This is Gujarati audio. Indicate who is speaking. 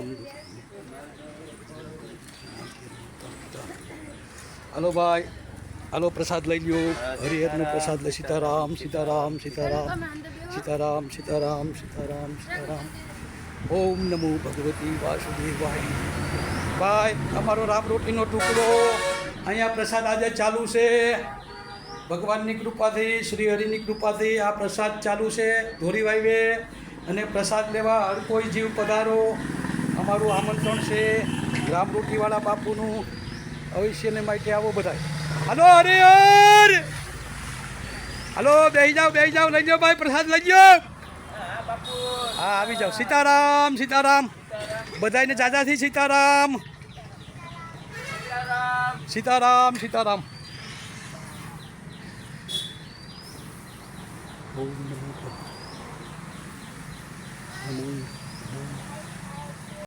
Speaker 1: સીતારામ. હાલો ભાઈ, હાલો પ્રસાદ લઈ લ્યો. હરિહરનો પ્રસાદ લઈ. સીતારામ સીતારામ સીતારામ સીતારામ સીતારામ સીતારામ સીતારામ. ઓમ નમો ભગવતી વાસુદેવાય. ભાઈ અમારો રામ રોટીનો ટુકડો અહીંયા પ્રસાદ આજે ચાલુ છે. ભગવાનની કૃપાથી, શ્રી હરિની કૃપાથી આ પ્રસાદ ચાલુ છે ધોરીવાઈવે. અને પ્રસાદ લેવા હર કોઈ જીવ પધારો. અમારું આમંત્રણ છે રામ રોટીવાળા બાપુનું. અવશ્યને માટે આવો બધા. હાલો હરિહર, હાલો બેસી જાઓ લઈ જાઓ ભાઈ પ્રસાદ લઈ જાઓ. હા આવી જાઓ. સીતારામ સીતારામ બધાને જાજાથી સીતારામ સીતારામ સીતારામ. ઓમ